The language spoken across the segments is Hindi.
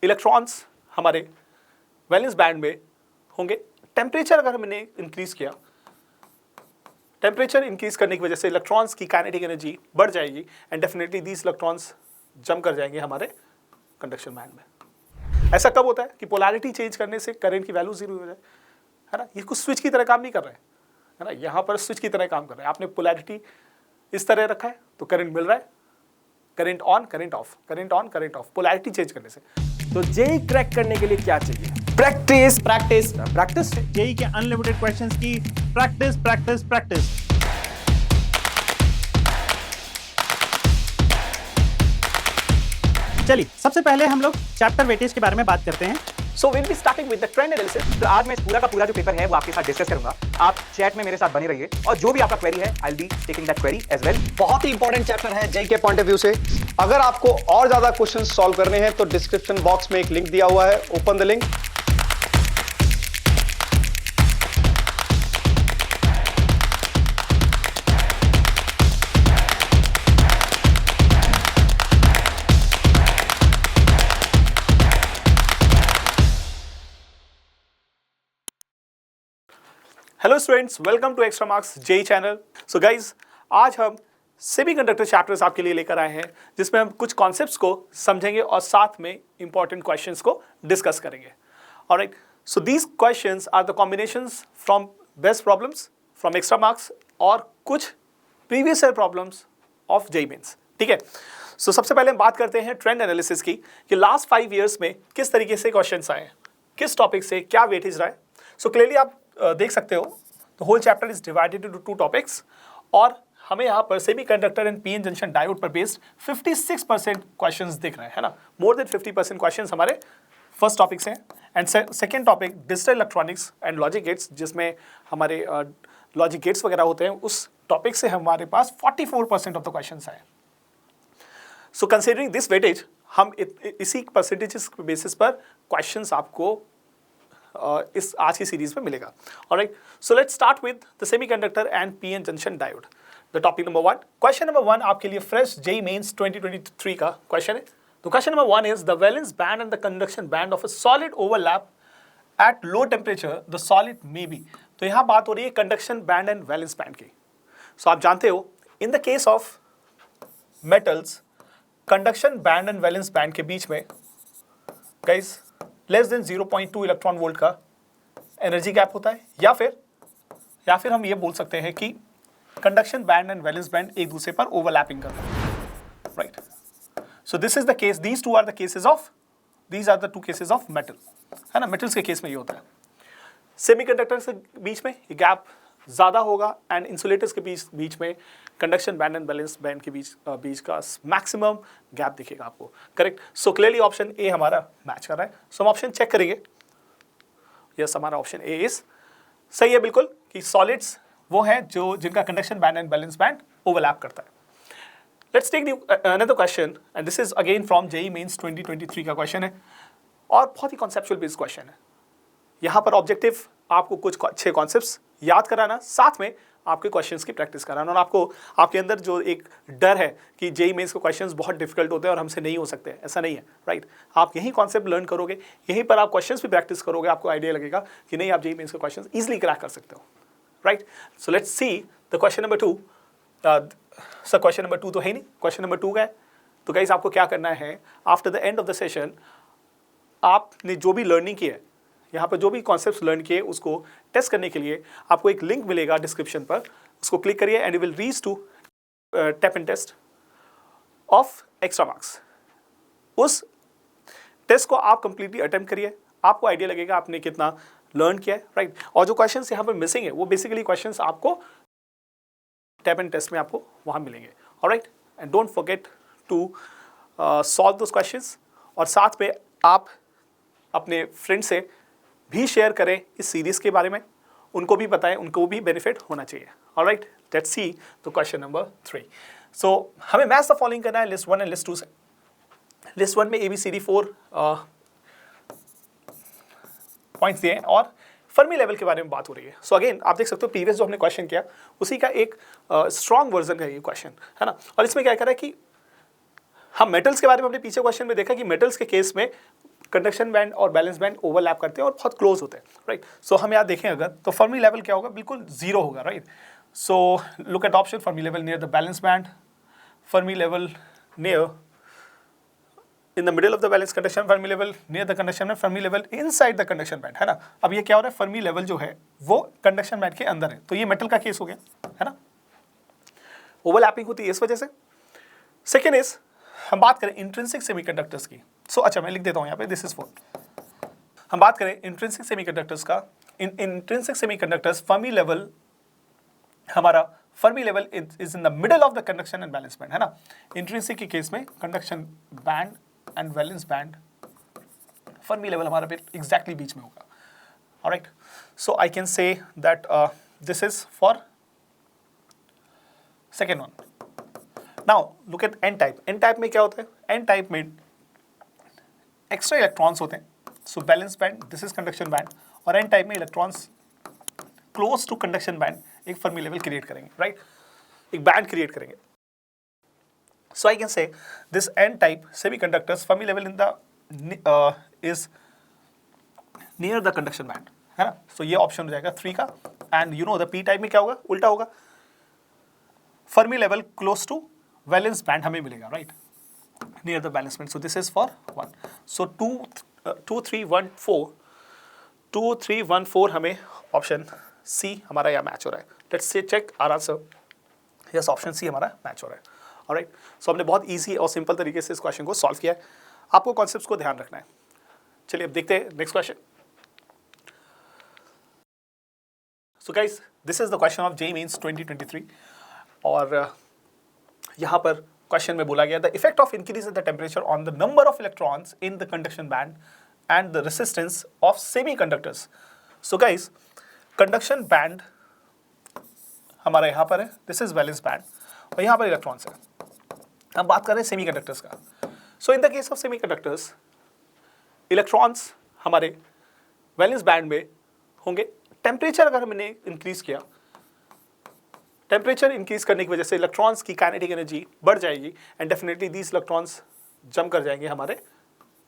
इलेक्ट्रॉन्स हमारे वैलेंस बैंड में होंगे। टेम्परेचर अगर हमने इंक्रीज किया, टेम्परेचर इंक्रीज करने की वजह से इलेक्ट्रॉन्स की काइनेटिक एनर्जी बढ़ जाएगी and definitely these electrons jump कर जाएंगे हमारे कंडक्शन बैंड में। ऐसा कब होता है कि पोलैरिटी चेंज करने से करंट की वैल्यू जीरो हो जाए, है ना। ये कुछ स्विच की तरह काम नहीं कर रहे हैं, है ना। यहाँ पर स्विच की तरह काम कर रहे हैं। आपने पोलैरिटी इस तरह रखा है तो करंट मिल रहा है, current on current of, current on current of, polarity change करने से। तो जेई क्रैक करने के लिए क्या चाहिए? Practice practice practice. जेई के अनलिमिटेड क्वेश्चंस की प्रैक्टिस प्रैक्टिस प्रैक्टिस। चलिए सबसे पहले हम लोग चैप्टर वेटेज के बारे में बात करते हैं। So we'll be starting with the trend analysis. तो आज मैं पूरा का पूरा जो पेपर है वो आपके साथ डिस्कस करूंगा। आप चैट में मेरे साथ बने रहिए और जो भी आपका क्वेरी है I will be taking that query as well. बहुत ही इंपॉर्टेंट चैप्टर है जेई के पॉइंट ऑफ व्यू से। अगर आपको और ज्यादा क्वेश्चंस सॉल्व करने हैं तो डिस्क्रिप्शन बॉक्स में एक लिंक दिया हुआ है, open the link. Hello students, welcome to Extramarks JEE channel. So guys, आज हम सेमीकंडक्टर चैप्टर्स आपके लिए लेकर आए हैं जिसमें हम कुछ कॉन्सेप्ट्स को समझेंगे और साथ में इंपॉर्टेंट क्वेश्चंस को डिस्कस करेंगे। Alright, so these questions are the combinations from best problems from Extramarks और कुछ previous year problems of JEE mains. ठीक है, सो सबसे पहले हम बात करते हैं ट्रेंड एनालिसिस की कि लास्ट 5 ईयर्स में किस तरीके से क्वेश्चंस आए हैं, किस टॉपिक से क्या वेटेज रहा है। सो क्लियरली आप देख सकते हो the whole chapter is divided into 2 topics और हमें यहाँ पर semiconductor and PN junction diode पर बेस्ड 56% क्वेश्चंस दिख रहे हैं, है ना। मोर देन 50% क्वेश्चंस हमारे फर्स्ट टॉपिक से हैं and second topic digital electronics and logic gates, जिसमें हमारे लॉजिक गेट्स वगैरह होते हैं, उस टॉपिक से हमारे पास 44% ऑफ द क्वेश्चंस आए। सो कंसिडरिंग दिस वेटेज, हम इसी परसेंटेजेस के बेसिस पर क्वेश्चंस आपको इस आज की सीरीज में मिलेगा। Alright, so let's start with the semiconductor and PN junction diode, the topic number 1। Question number 1 आपके लिए फ्रेश जेई मेंस 2023 का क्वेश्चन है। तो question number 1 is the valence band and the conduction band of a solid overlap at low temperature the solid may be. तो यहाँ बात हो रही है conduction band and valence band की। सो आप जानते हो इन the case of metals, conduction band and valence band के बीच में guys less than 0.2 electron volt का एनर्जी गैप होता है, या फिर हम ये बोल सकते हैं कि conduction band and valence band एक दूसरे पर ओवरलैपिंग करते हैं, right. So this is the case, these are the two cases of metal, है ना। मेटल्स के केस में ये होता है। सेमीकंडक्टर्स के बीच में ये गैप ज़्यादा होगा एंड इंसुलेटर्स के बीच में conduction band and valence band के बीच का मैक्सिमम गैप दिखेगा आपको, correct. So clearly option A हमारा मैच कर रहा है। सो हम ऑप्शन चेक करेंगे। यस, हमारा ऑप्शन ए इज सही है बिल्कुल, कि सॉलिड्स वो हैं जो जिनका conduction band and valence band overlap करता है। Let's take another question and this is again from JEE mains 2023 का क्वेश्चन है और बहुत ही कॉन्सेप्चुअल बेस्ड क्वेश्चन है। यहाँ पर ऑब्जेक्टिव आपको कुछ अच्छे कॉन्सेप्ट्स याद कराना, साथ में आपके क्वेश्चंस की प्रैक्टिस कराना, और आपको आपके अंदर जो एक डर है कि जेई मेंस के क्वेश्चंस बहुत डिफिकल्ट होते हैं और हमसे नहीं हो सकते, ऐसा नहीं है, राइट। आप यही कॉन्सेप्ट लर्न करोगे, यहीं पर आप क्वेश्चंस भी प्रैक्टिस करोगे, आपको आइडिया लगेगा कि नहीं, आप जेई मेंस के क्वेश्चंस इजीली क्रैक कर सकते हो, right. So let's see the question number 2। Sir question number 2 तो है नहीं, क्वेश्चन नंबर 2 का है। तो गाइस आपको क्या करना है, after the end of the session आपने जो भी लर्निंग की है, यहाँ पर जो भी कॉन्सेप्ट्स लर्न किए, उसको टेस्ट करने के लिए आपको एक लिंक मिलेगा डिस्क्रिप्शन पर, उसको क्लिक करिए and you will reach to tap and test of extra marks. उस टेस्ट को आप कंप्लीटली अटेम्प्ट करिए, आपको आइडिया लगेगा आपने कितना लर्न किया है, राइट। और जो क्वेश्चंस यहाँ पर मिसिंग है वो बेसिकली क्वेश्चंस आपको टेप एंड टेस्ट में आपको वहाँ मिलेंगे, alright. And don't forget to solve those questions, और साथ में आप अपने फ्रेंड से भी शेयर करें इस सीरीज़ के बारे में, उनको भी बताएं, उनको भी बेनिफिट होना चाहिए, ऑलराइट। लेट्स सी तो क्वेश्चन नंबर 3। सो हमें मैच द फॉलोइंग करना है लिस्ट 1 एंड लिस्ट 2 से। लिस्ट 1 में ABCD 4 पॉइंट्स दिए हैं और फर्मी लेवल के बारे में बात हो रही है। सो अगेन आप देख सकते हो प्रीवियस जो हमने क्वेश्चन किया उसी का एक स्ट्रॉन्ग वर्जन है ये क्वेश्चन, है ना। और इसमें क्या कह रहा है कि हम मेटल्स के बारे में अपने पीछे क्वेश्चन में देखा कि मेटल्स के केस में कंडक्शन बैंड और बैलेंस बैंड ओवरलैप करते हैं और बहुत क्लोज होते हैं, राइट। सो हम यहाँ देखें अगर तो फर्मी लेवल क्या होगा, बिल्कुल जीरो होगा, right. So look at option, Fermi level near the balance band, Fermi level near in the middle of the balance conduction, Fermi level near the conduction band, Fermi level inside the conduction band, है ना। अब ये क्या हो रहा है, फर्मी लेवल जो है वो कंडक्शन बैंड के अंदर है, तो ये मेटल का केस हो गया, है ना। ओवरलैपिंग होती है इस वजह से। सेकेंड इज, हम बात करें इंट्रिंसिक सेमीकंडक्टर्स की। सो अच्छा मैं लिख देता हूँ यहाँ पे, दिस इज फॉर, हम बात करें इंट्रिंसिक सेमीकंडक्टर्स का। In intrinsic semiconductors Fermi level, हमारा Fermi level is in the middle of the conduction and valence band, है ना। इंट्रिंसिक के केस में conduction band and valence band Fermi level हमारा फिर एग्जैक्टली बीच में होगा, alright. So I can say that this is for second one. Now look at N type. N type में क्या होता है, एन टाइप में एक्स्ट्रा इलेक्ट्रॉन्स होते हैं। सो valence band, this is conduction band, और एन टाइप में electrons close to conduction band एक फर्मी लेवल क्रिएट करेंगे, राइट, एक बैंड क्रिएट करेंगे। So I can say this N type semiconductors Fermi level in the is near the conduction band, है ना। सो ये ऑप्शन हो जाएगा 3 का। And you know the P type में क्या होगा, उल्टा होगा, Fermi level close to valence band हमें मिलेगा, right, near the balance band. So this is for 1। सो 2 3 1 4 2 3 1 4 हमें ऑप्शन सी हमारा यहाँ मैच हो रहा है। Let's say check our answer. Yes, option C हमारा मैच हो रहा है, ऑलराइट। सो हमने बहुत इजी और सिंपल तरीके से इस क्वेश्चन को सॉल्व किया है। आपको कॉन्सेप्ट्स को ध्यान रखना है। चलिए अब देखते हैं next question. So guys, this is the question of JEE mains 2023 और यहाँ पर क्वेश्चन में बोला गया the effect of increase in the temperature on the number of electrons in the conduction band and the resistance of semiconductors. So guys, conduction band हमारा यहाँ पर है, दिस इज वैलेंस बैंड, और यहाँ पर इलेक्ट्रॉन्स है। हम बात कर रहे हैं सेमीकंडक्टर्स का। So in the case of semiconductors, electrons हमारे वैलेंस बैंड में होंगे। टेम्परेचर अगर हमने इंक्रीज किया, टेम्परेचर इंक्रीज करने की वजह से इलेक्ट्रॉन्स की काइनेटिक एनर्जी बढ़ जाएगी एंड डेफिनेटली दीज इलेक्ट्रॉन्स जम कर जाएंगे हमारे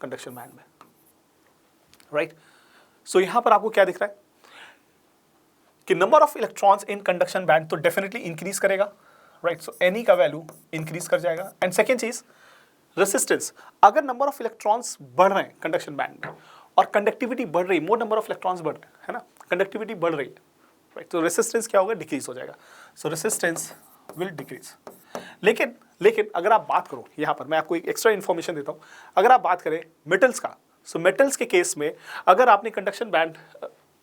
कंडक्शन बैंड में, राइट। सो यहाँ पर आपको क्या दिख रहा है कि number of electrons in conduction band तो डेफिनेटली इंक्रीज करेगा, राइट। सो एनी का वैल्यू इंक्रीज कर जाएगा। एंड सेकेंड चीज, रेसिस्टेंस, अगर नंबर ऑफ इलेक्ट्रॉन्स बढ़ रहे हैं कंडक्शन बैंड में और कंडक्टिविटी बढ़ रही है, मोर नंबर ऑफ इलेक्ट्रॉन्स बढ़ रहे हैं, है ना, कंडक्टिविटी बढ़ रही है, राइट, तो रेसिस्टेंस क्या होगा, डिक्रीज हो जाएगा। सो रेसिस्टेंस विल डिक्रीज। लेकिन अगर आप बात करो, यहाँ पर मैं आपको एक एक्स्ट्रा इन्फॉर्मेशन देता हूँ, अगर आप बात करें मेटल्स का, सो मेटल्स के केस में अगर आपने कंडक्शन बैंड,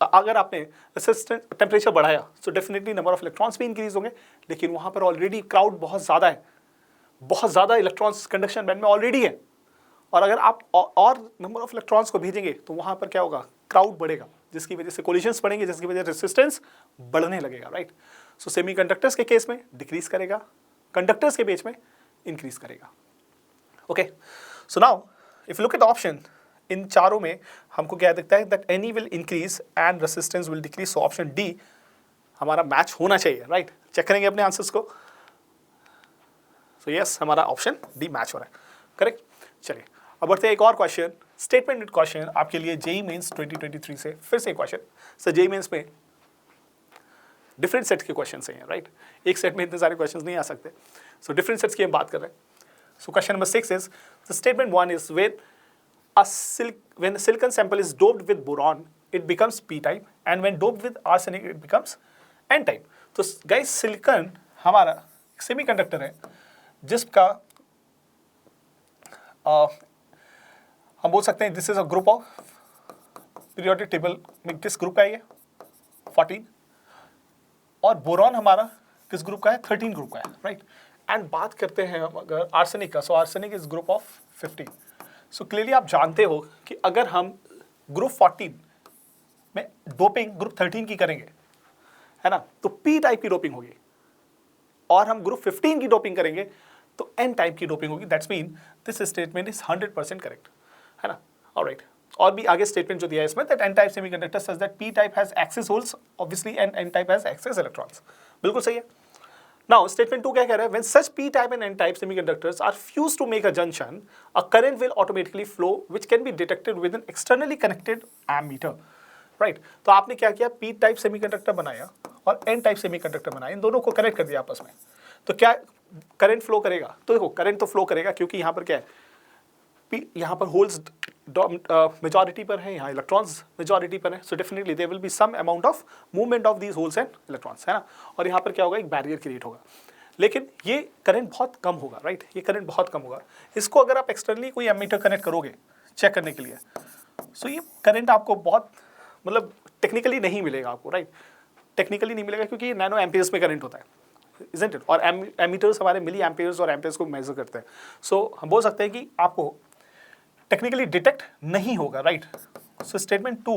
अगर आपने रेसिस्टेंस टेम्परेचर बढ़ाया, so definitely number of electrons भी इंक्रीज होंगे, लेकिन वहाँ पर ऑलरेडी क्राउड बहुत ज़्यादा है, बहुत ज़्यादा इलेक्ट्रॉन्स कंडक्शन बैंड में ऑलरेडी है, और अगर आप और नंबर ऑफ इलेक्ट्रॉन्स को भेजेंगे तो वहाँ पर क्या होगा, क्राउड बढ़ेगा, जिसकी वजह से कोलिजन्स बढ़ेंगे, जिसकी वजह से रेसिस्टेंस बढ़ने लगेगा, राइट। सो सेमीकंडक्टर्स के केस में डिक्रीज करेगा, कंडक्टर्स के बीच में इंक्रीज करेगा, okay. So now if you look at option, इन चारों में हमको क्या दिखता है, that any will increase and resistance will decrease. So option D हमारा मैच होना चाहिए, राइट। चेक करेंगे अपने आंसर्स को। सो यस, हमारा ऑप्शन डी मैच हो रहा है, करेक्ट। चलिए अब बढ़ते हैं एक और क्वेश्चन, स्टेटमेंट क्वेश्चन आपके लिए जेईई मेंस 2023 से फिर से क्वेश्चन। सर जेईई मेंस में डिफरेंट सेट के क्वेश्चन हैं, राइट, एक सेट में इतने सारे क्वेश्चन नहीं आ सकते। सो डिफरेंट सेट्स की हम बात कर रहे हैं। So question number 6 is, the statement 1 is when the silicon sample is doped with boron, it becomes p type, and when doped with arsenic, it becomes n type. तो guys, सिलिकॉन हमारा सेमीकंडक्टर है जिसका हम बोल सकते हैं this is a group of periodic table में किस ग्रुप का है ये 14, और बोरॉन हमारा किस ग्रुप का है 13 ग्रुप का है, राइट। एंड बात करते हैं हम अगर आर्सेनिक का, so arsenic is group of 15। So clearly आप जानते हो कि अगर हम ग्रुप 14 में डोपिंग ग्रुप 13 की करेंगे, है ना, तो पी टाइप की डोपिंग होगी, और हम ग्रुप 15 की डोपिंग करेंगे तो एन टाइप की डोपिंग होगी। That's mean this statement is 100% correct, है ना, ऑलराइट। और भी आगे स्टेटमेंट जो दिया है इसमें, that N type semiconductor such that P type has excess holes obviously and N type has excess electrons, बिल्कुल सही है। नाउ स्टेटमेंट 2 क्या कह रहा है? When such P type and N type semiconductors are fused to make a junction, a current will automatically flow which can be detected with an externally connected ammeter, right? तो आपने क्या किया, पी टाइप सेमीकंडक्टर बनाया और एन टाइप सेमीकंडक्टर बनाया, इन दोनों को कनेक्ट कर दिया आपस में, तो क्या करंट फ्लो करेगा? तो देखो करंट तो फ्लो करेगा, क्योंकि यहाँ पर क्या है, यहाँ पर होल्स मेजॉरिटी पर है, यहाँ इलेक्ट्रॉन्स मेजॉरिटी पर है, so definitely there will be some amount of movement of these holes and electrons, है ना? और यहाँ पर क्या होगा, एक बैरियर क्रिएट होगा, लेकिन ये करंट बहुत कम होगा, राइट? ये करंट बहुत कम होगा। इसको अगर आप एक्सटर्नली कोई एमीटर कनेक्ट करोगे चेक करने के लिए, सो ये करंट आपको बहुत मतलब टेक्निकली नहीं मिलेगा आपको, राइट? टेक्निकली नहीं मिलेगा क्योंकि ये नैनो एम्पियर्स में करंट होता है, इजंट इट? और एमीटर्स हमारे मिली एम्पियर्स और एम्पियर्स को मेजर करते हैं, सो हम बोल सकते हैं कि आपको टेक्निकली डिटेक्ट नहीं होगा, राइट? सो स्टेटमेंट 2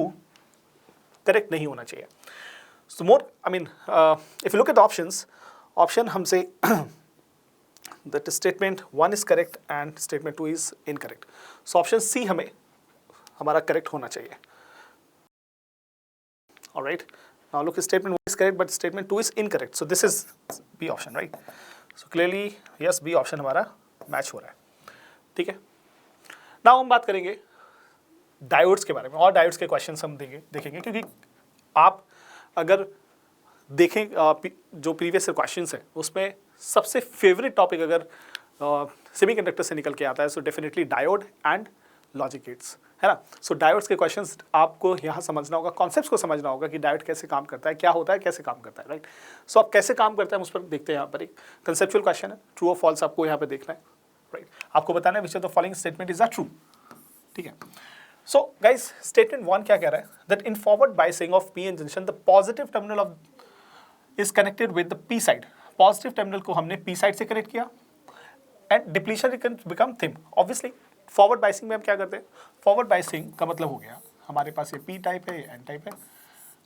करेक्ट नहीं होना चाहिए। So more I mean if you look at the options, option हमसे that statement 1 is correct and statement 2 is incorrect, so option C हमें हमारा करेक्ट होना चाहिए। Alright, now look, statement 1 is correct but statement 2 is incorrect, so this is B option, right? So clearly yes, B option हमारा मैच हो रहा है, ठीक है? नाउ हम बात करेंगे डायोड्स के बारे में, और डायोड्स के क्वेश्चंस हम देखेंगे, क्योंकि आप अगर देखें जो प्रीवियस क्वेश्चंस है उसमें सबसे फेवरेट टॉपिक अगर सेमीकंडक्टर से निकल के आता है, so definitely diode and logic gets, है ना? सो डायोड्स के क्वेश्चंस आपको यहाँ समझना होगा, कॉन्सेप्ट्स को समझना होगा कि डायोड कैसे काम करता है, क्या होता है, कैसे काम करता है, राइट? सो आप कैसे काम करता है उस पर देखते हैं। यहाँ पर एक कंसेप्चुअल क्वेश्चन है, ट्रू और फॉल्स आपको यहाँ पे देखना है, राइट? आपको बताना है विच of the following statement is a true, ठीक है? सो गाइस, स्टेटमेंट 1 क्या कह रहा है? That in forward biasing of P N junction the positive terminal of is connected with the P side, positive terminal को हमने पी साइड से कनेक्ट किया and depletion can become thin. Obviously forward biasing में हम क्या करते हैं, फॉरवर्ड बायसिंग का मतलब हो गया हमारे पास ये पी टाइप है, एन टाइप है,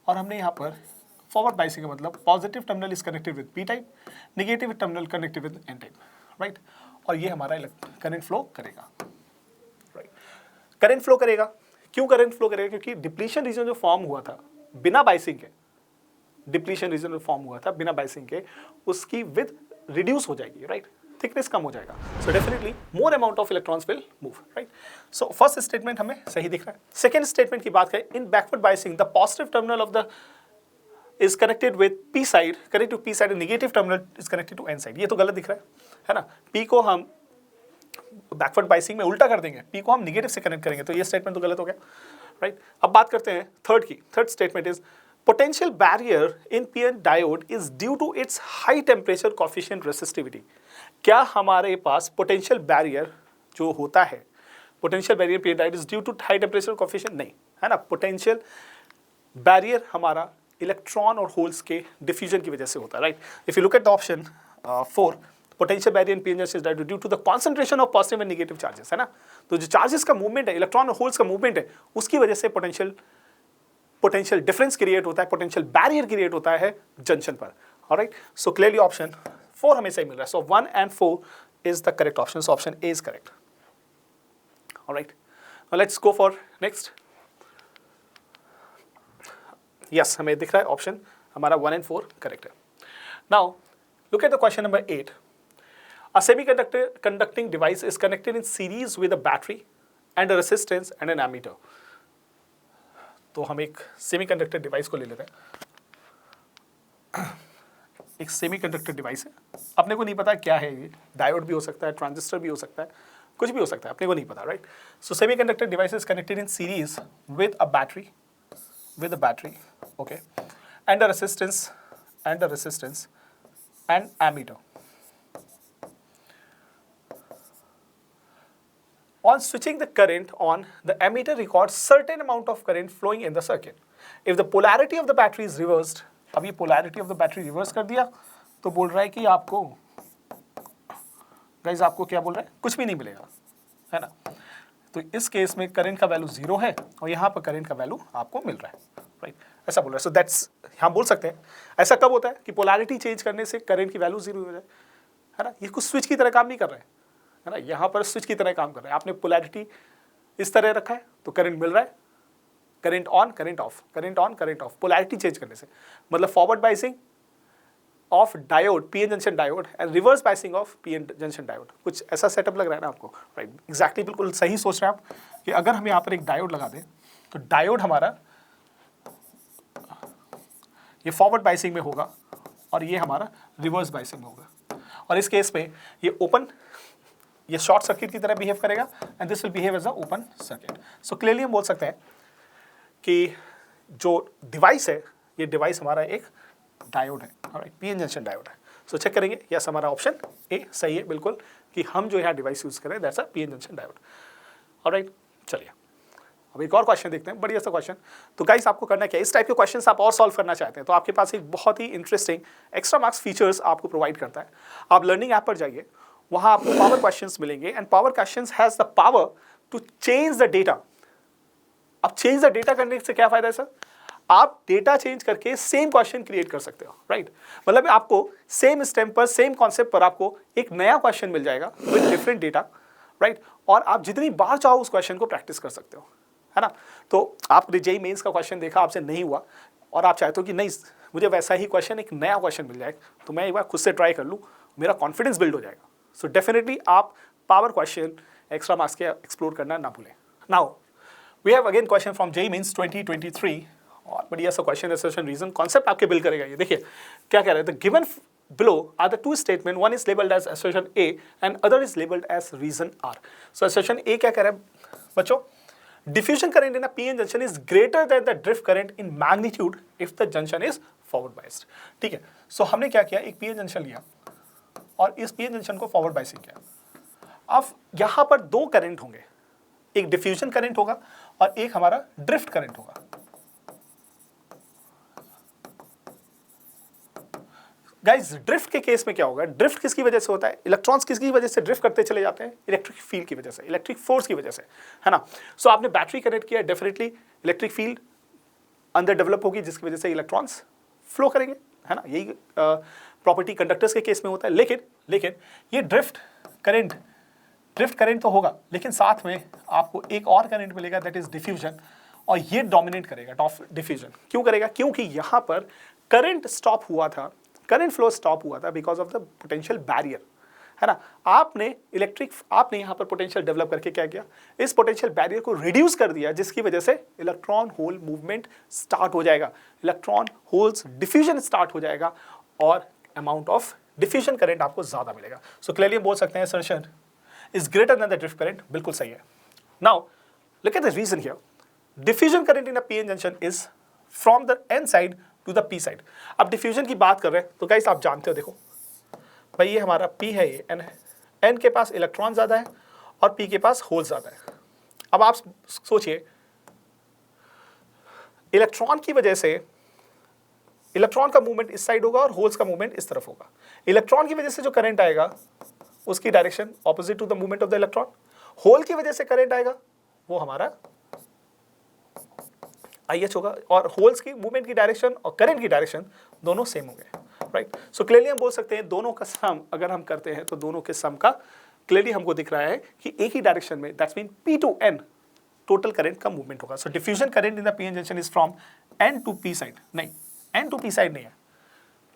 और हमने यहाँ पर फॉरवर्ड बायसिंग का मतलब positive terminal is connected with P type, negative terminal connected with N type, right? और ये हमारा करंट फ्लो करेगा, राइट? करंट फ्लो करेगा, क्यों करंट फ्लो करेगा? क्योंकि डिप्लीशन रीजन जो फॉर्म हुआ था बिना बायसिंग के, डिप्लीशन रीजन जो फॉर्म हुआ था बिना बायसिंग के, उसकी विद रिड्यूस हो जाएगी, राइट? थिकनेस कम हो जाएगा, so definitely more amount of electrons will move, right? So first statement हमें सही दिख रहा है। सेकेंड स्टेटमेंट की बात करें, इन backward biasing the positive terminal of the is connected with P side, connected to P side and negative terminal is connected to N side। ये तो गलत दिख रहा है ना? P को हम बैकवर्ड बाइसिंग में उल्टा कर देंगे, P को हम नेगेटिव से कनेक्ट करेंगे, तो ये स्टेटमेंट तो गलत हो गया, राइट? अब बात करते हैं थर्ड की। Third statement is potential barrier in PN diode is due to its high temperature coefficient resistivity. क्या हमारे पास पोटेंशियल बैरियर जो होता है, potential barrier PN diode is due to high temperature coefficient? नहीं, है ना? पोटेंशियल बैरियर हमारा इलेक्ट्रॉन और होल्स के डिफ्यूजन की वजह से होता है, right? If you look at the option 4, potential barrier in PN junction is due to the concentration of positive and negative charges, है ना? तो जो चार्जेस का मूवमेंट है, इलेक्ट्रॉन और होल्स का मूवमेंट है, उसकी वजह से पोटेंशियल डिफरेंस क्रिएट होता है, पोटेंशियल बैरियर क्रिएट होता है जंक्शन पर, ऑलराइट? सो क्लियरली ऑप्शन 4 हमें सही मिल रहा है, सो 1 and 4 is the correct option, so option A is correct, alright? Now let's go for next. Yes, हमें दिख रहा है ऑप्शन हमारा 1 and 4 करेक्ट है। Now look at the question number 8। A semiconductor conducting device is connected in series with a battery and a resistance and an ammeter। तो हम एक सेमीकंडक्टर डिवाइस को ले लेते हैं। एक सेमीकंडक्टर डिवाइस है, अपने को नहीं पता क्या है ये, डायोड भी हो सकता है, ट्रांजिस्टर भी हो सकता है, कुछ भी हो सकता है, अपने को नहीं पता, right? So semiconductor device is connected in series with a battery, okay, and a resistance and ammeter। On switching the current on, the ammeter records certain amount of current flowing in the circuit। If the polarity of the battery is reversed, अब ये polarity of the battery reverse कर दिया, तो बोल रहा है कि आपको गाइस, आपको क्या बोल रहा है? कुछ भी नहीं मिलेगा, है ना? तो इस केस में करंट का वैल्यू 0 है और यहाँ पर करंट का वैल्यू आपको मिल रहा है, राइट? ऐसा बोल रहा है। सो दैट्स, यहाँ बोल सकते हैं ऐसा कब होता है कि पोलैरिटी चेंज करने से करंट की वैल्यू 0 हो जाए, है ना? ये कुछ स्विच की तरह काम नहीं कर रहा है ना? यहाँ पर स्विच की तरह काम कर रहा है। आपने पोलैरिटी इस तरह रखा है तो करंट मिल रहा है, current on current of, current on current of, polarity change करने से। मतलब forward biasing of diode, PN junction diode and reverse biasing of PN junction diode. कुछ ऐसा सेटअप लग रहा है ना आपको, राइट? एग्जैक्टली बिल्कुल सही सोच रहे हैं आप कि अगर हम यहाँ पर एक डायोड लगा दें तो डायोड हमारा ये फॉरवर्ड बायसिंग में होगा और ये हमारा रिवर्स बायसिंग में होगा, और इस केस में ये ओपन, ये शॉर्ट सर्किट की तरह बिहेव करेगा and this will behave as a open circuit. So clearly हम बोल सकते हैं कि जो डिवाइस है, ये डिवाइस हमारा एक डायोड है, ऑलराइट, पीएन जंक्शन डायोड है। सो चेक करेंगे, यस हमारा ऑप्शन ए सही है बिल्कुल, कि हम जो यहाँ डिवाइस यूज करें that's a PN junction diode, alright. चलिए अब एक और क्वेश्चन देखते हैं, बढ़िया सा क्वेश्चन। तो गाइस आपको करना क्या है, इस टाइप के क्वेश्चंस आप और सॉल्व करना चाहते हैं तो आपके पास एक बहुत ही इंटरेस्टिंग एक्स्ट्रा मार्क्स फीचर्स आपको प्रोवाइड करता है। आप लर्निंग ऐप पर जाइए, वहाँ आपको पावर क्वेश्चंस मिलेंगे and power questions has the power to change the data. अब चेंज द डेटा करने से क्या फायदा है सर? आप डेटा चेंज करके सेम क्वेश्चन क्रिएट कर सकते हो, राइट? मतलब आपको सेम स्टेम पर, सेम कॉन्सेप्ट पर आपको एक नया क्वेश्चन मिल जाएगा विद डिफरेंट डेटा, राइट? और आप जितनी बार चाहो उस क्वेश्चन को प्रैक्टिस कर सकते हो, है ना? तो आपने जेईई मेंस का क्वेश्चन देखा, आपसे नहीं हुआ और आप चाहते हो कि नहीं मुझे वैसा ही क्वेश्चन, एक नया क्वेश्चन मिल जाए तो मैं एक बार खुद से ट्राई कर लूँ, मेरा कॉन्फिडेंस बिल्ड हो जाएगा। सो डेफिनेटली आप पावर क्वेश्चन एक्स्ट्रा मार्क्स के एक्सप्लोर करना ना भूलें। Now we have again question from JEE mains 2023, और बढ़िया सा क्वेश्चन, असर्शन, रीजन, कॉन्सेप्ट आपके बिल्ड करेगा। ये देखिए क्या कह रहे हैं, the given below are the two statement, one is labeled as assertion A and other is labeled as reason R. So assertion A क्या कह रहा है बच्चों? Diffusion current in a PN junction is greater than the drift current in magnitude if the junction is forward biased. ठीक है, so हमने क्या किया, एक PN junction लिया और इस PN junction को forward biasing किया। अब यहाँ पर दो करंट होंगे, एक डिफ्यूजन करंट होगा और एक हमारा ड्रिफ्ट करंट होगा। गाइस ड्रिफ्ट के केस में क्या होगा, ड्रिफ्ट किसकी वजह से होता है? इलेक्ट्रॉन्स किसकी वजह से ड्रिफ्ट करते चले जाते हैं? इलेक्ट्रिक फील्ड की वजह से, इलेक्ट्रिक फोर्स की वजह से, है ना? सो आपने बैटरी कनेक्ट किया, डेफिनेटली इलेक्ट्रिक फील्ड अंदर डेवलप होगी जिसकी वजह से इलेक्ट्रॉन्स फ्लो करेंगे, है ना? यही प्रॉपर्टी कंडक्टर्स के केस में होता है। लेकिन ये ड्रिफ्ट करंट तो होगा, लेकिन साथ में आपको एक और करंट मिलेगा दैट इज डिफ्यूजन, और ये डोमिनेट करेगा डिफ्यूजन। क्यों करेगा? क्योंकि यहाँ पर करंट स्टॉप हुआ था, करंट फ्लो स्टॉप हुआ था because of the potential barrier, है ना? आपने यहाँ पर पोटेंशियल डेवलप करके क्या किया, इस पोटेंशियल बैरियर को रिड्यूस कर दिया, जिसकी वजह से इलेक्ट्रॉन होल मूवमेंट स्टार्ट हो जाएगा, इलेक्ट्रॉन होल्स डिफ्यूजन स्टार्ट हो जाएगा और अमाउंट ऑफ डिफ्यूजन करंट आपको ज्यादा मिलेगा। सो क्लियरली बोल सकते हैं assertion is greater than the drift current, बिल्कुल सही है। Now look at the reason here, diffusion current in a PN junction is from the N side to the P side. अब डिफ्यूजन की बात कर रहे हैं तो गाइस आप जानते हो, देखो भाई ये हमारा पी है, ये एन है, एन के पास इलेक्ट्रॉन ज्यादा है और पी के पास होल ज्यादा है। अब आप सोचिए, इलेक्ट्रॉन की वजह से इलेक्ट्रॉन का मूवमेंट इस साइड होगा और होल्स का मूवमेंट इस तरफ होगा। इलेक्ट्रॉन की वजह से जो करंट आएगा उसकी direction opposite to the movement of the electron, hole की वजह से करंट आएगा वो हमारा IH होगा, और होल्स की मूवमेंट की डायरेक्शन और करंट की डायरेक्शन दोनों सेम होंगे, राइट? सो क्लियरली हम बोल सकते हैं दोनों का सम अगर हम करते हैं तो दोनों के सम का क्लियरली हमको दिख रहा है कि एक ही डायरेक्शन में, that's mean P to N total current का मूवमेंट होगा। So diffusion current in the PN junction is from N to P side, नहीं N to P साइड नहीं है,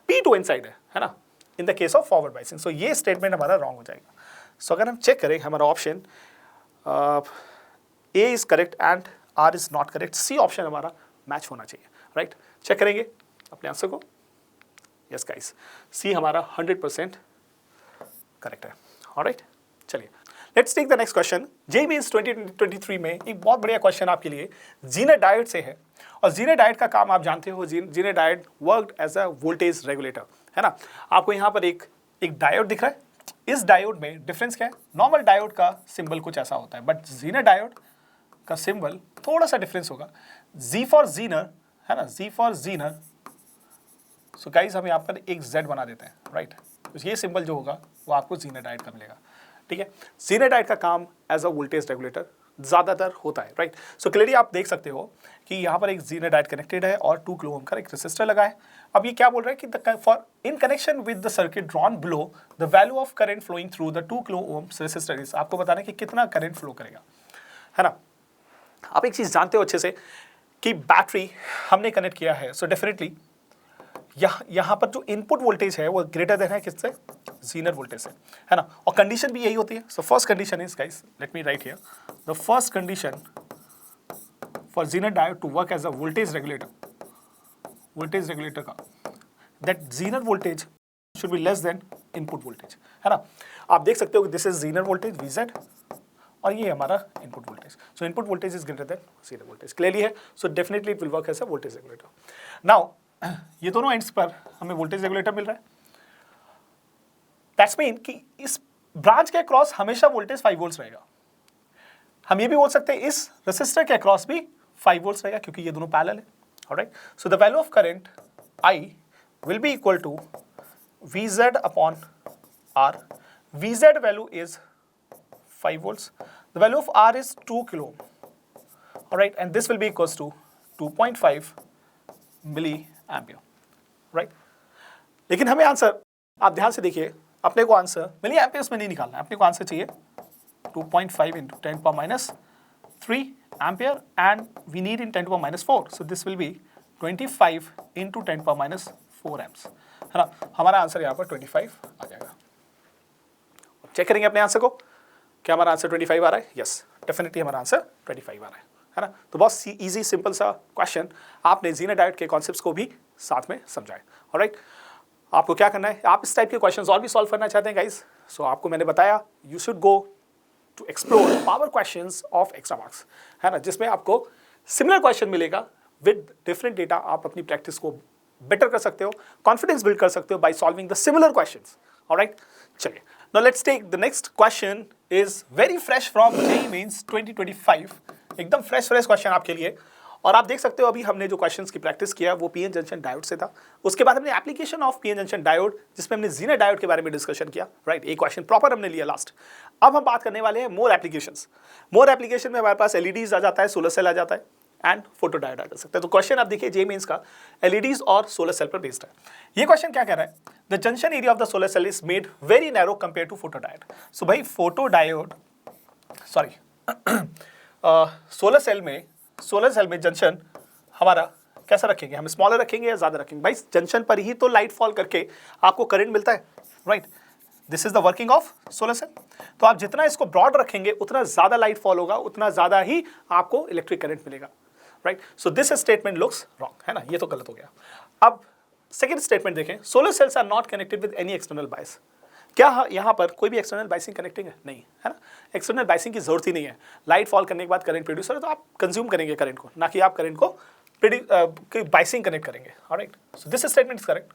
P to N साइड है ना, in the case of forward biasing. So ये स्टेटमेंट हमारा रॉन्ग हो जाएगा। सो अगर हम चेक करें हमारा option A is correct and R is not correct, C option हमारा मैच होना चाहिए, राइट? चेक करेंगे अपने आंसर को, यस गाइस, C हमारा 100% करेक्ट है, ऑलराइट? चलिए let's take the next question. JEE mains 2023 में एक बहुत बढ़िया क्वेश्चन आपके लिए जीनर डायोड से है, और जीनर डायोड का काम आप जानते हो, Zener diode worked as a voltage regulator, है ना? आपको यहाँ पर एक डायोड दिख रहा है, इस डायोड में डिफरेंस क्या है? नॉर्मल डायोड का सिंबल कुछ ऐसा होता है, बट जीनर डायोड का सिंबल थोड़ा सा डिफरेंस होगा। Z फॉर जीनर, है ना, Z for Zener. So guys हम यहाँ पर एक Z बना देते हैं, राइट? तो ये सिंबल जो होगा वो आपको जीनर डायोड का मिलेगा, ठीक है? जीनर डायोड का काम एज अ वोल्टेज रेगुलेटर ज़्यादातर होता है, राइट? सो क्लियरली आप देख सकते हो कि यहाँ पर एक जीनर डायोड कनेक्टेड है और 2 किलो ओम का एक रेसिस्टर लगा है। अब ये क्या बोल रहा है कि for in connection with the circuit drawn below the value of current flowing through the 2 kilo ohm resistor is, आपको बताना है कि कितना करंट फ्लो करेगा, है ना? आप एक चीज़ जानते हो अच्छे से कि बैटरी हमने कनेक्ट किया है, सो डेफिनेटली यहाँ पर जो इनपुट वोल्टेज है वो ग्रेटर देन है किससे, जीनर वोल्टेज से, है ना। और कंडीशन भी यही होती है। So first condition is guys, let me write here, the first condition for Zener diode to work as a voltage regulator का, that Zener voltage should be less than input voltage, है ना। आप देख सकते हो कि this is Zener voltage VZ और ये हमारा input voltage. So input voltage is greater than Zener voltage, clearly है। So definitely it will work as a voltage regulator. Now ये दोनों एंड्स पर हमें वोल्टेज रेगुलेटर मिल रहा है। दैट्स मीन कि इस ब्रांच के अक्रॉस हमेशा वोल्टेज 5 वोल्ट्स रहेगा। हम ये भी बोल सकते हैं इस रेसिस्टर के अक्रॉस भी 5 वोल्ट्स रहेगा क्योंकि ये दोनों पैरेलल है। Alright, so the value of current I will be equal to VZ upon R. VZ value is 5 volts. The value of R is 2 kilo ohm. Alright, and this will be equals to 2.5 milliampere. Right? लेकिन हमें आंसर, आप ध्यान से देखिए, अपने को आंसर मिली एम्पियर्स में नहीं निकालना है, अपने को आंसर चाहिए 2.5 into 10 power minus 3 ampere and we need in 10 power minus 4. So this will be 25 into 10 power minus 4 amps, है ना। हमारा आंसर यहाँ पर 25 आ जाएगा। चेक करेंगे अपने आंसर को, क्या हमारा आंसर 25 आ रहा है? यस, डेफिनेटली हमारा आंसर 25 आ रहा है ना। तो बहुत इजी सिंपल सा क्वेश्चन, आपने जीनर डायोड के कॉन्सेप्ट्स को भी साथ में समझाए। ऑलराइट, आपको क्या करना है, आप इस टाइप के क्वेश्चंस और भी सॉल्व करना चाहते हैं गाइस, सो आपको मैंने बताया you should go to explore power questions of extra marks, है ना, जिसमें आपको सिमिलर क्वेश्चन मिलेगा विद डिफरेंट डेटा। आप अपनी प्रैक्टिस को बेटर कर सकते हो, कॉन्फिडेंस बिल्ड कर सकते हो by solving the similar questions. Alright, चलिए now let's take the next question, is very fresh from JEE Mains 2025, एकदम फ्रेश क्वेश्चन आपके लिए। और आप देख सकते हो अभी हमने जो क्वेश्चंस की प्रैक्टिस किया वो पीएन जंक्शन डायोड से था। उसके बाद हमने application of PN junction diode, जिसमें हमने जीनर डायोड के बारे में डिस्कशन किया। राइट, एक क्वेश्चन प्रॉपर हमने लिया लास्ट। अब हम बात करने वाले हैं मोर एप्लीकेशंस। मोर एप्लीकेशन में हमारे पास एलईडीज आ जाता है, सोलर सेल आ जाता है एंड फोटो डायोड आ सकता है। तो क्वेश्चन आप देखिए जेईई मेंस का एलईडीज और सोलर सेल पर बेस्ड है। ये क्वेश्चन क्या कह रहा है, the junction area of the solar cell is made very narrow compare to photo diode. So भाई फोटो डायोड सोलर सेल में जंक्शन हमारा कैसा रखेंगे, हम स्मॉलर रखेंगे या ज्यादा रखेंगे? भाई जंक्शन पर ही तो लाइट फॉल करके आपको करंट मिलता है। Right, this is the working of solar cell. तो आप जितना इसको ब्रॉड रखेंगे उतना ज्यादा लाइट फॉल होगा, उतना ज्यादा ही आपको इलेक्ट्रिक करंट मिलेगा। Right, so this statement looks wrong, है ना, ये तो गलत हो गया। अब सेकेंड स्टेटमेंट देखें, solar cells are not connected with any external bias. क्या यहाँ पर कोई भी एक्सटर्नल बाइसिंग कनेक्टिंग है? नहीं, है ना, एक्सटर्नल बाइसिंग की जरूरत ही नहीं है। लाइट फॉल करने के बाद करंट प्रोड्यूस हो तो आप कंज्यूम करेंगे करंट को, ना कि आप करंट को बाइसिंग कनेक्ट करेंगे। Alright, so this statement is correct.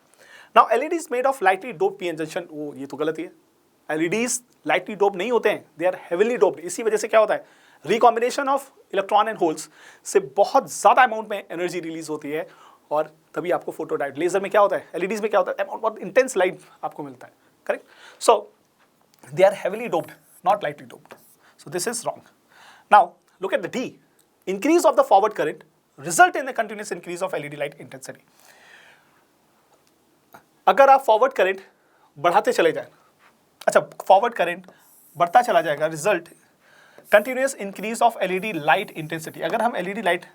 Now LEDs made of lightly doped PN junction, वो ये तो गलत ही है। एलईडीज लाइटली डोप्ड नहीं होते हैं, दे आर हेवीली डोप्ड। इसी वजह से क्या होता है, recombination of electron and holes से बहुत ज्यादा अमाउंट में एनर्जी रिलीज होती है और तभी आपको फोटो डायोड। लेजर में क्या होता है, एलईडीज में क्या होता है, बहुत इंटेंस लाइट आपको मिलता है। Correct, so they are heavily doped, not lightly doped. So this is wrong. Now look at the D. Increase of the forward current result in the continuous increase of LED light intensity. अगर आप फॉरवर्ड करंट बढ़ाते चले जाएं, अच्छा फॉरवर्ड करंट बढ़ता चला जाएगा, result continuous increase of LED light intensity. अगर हम एलईडी लाइट,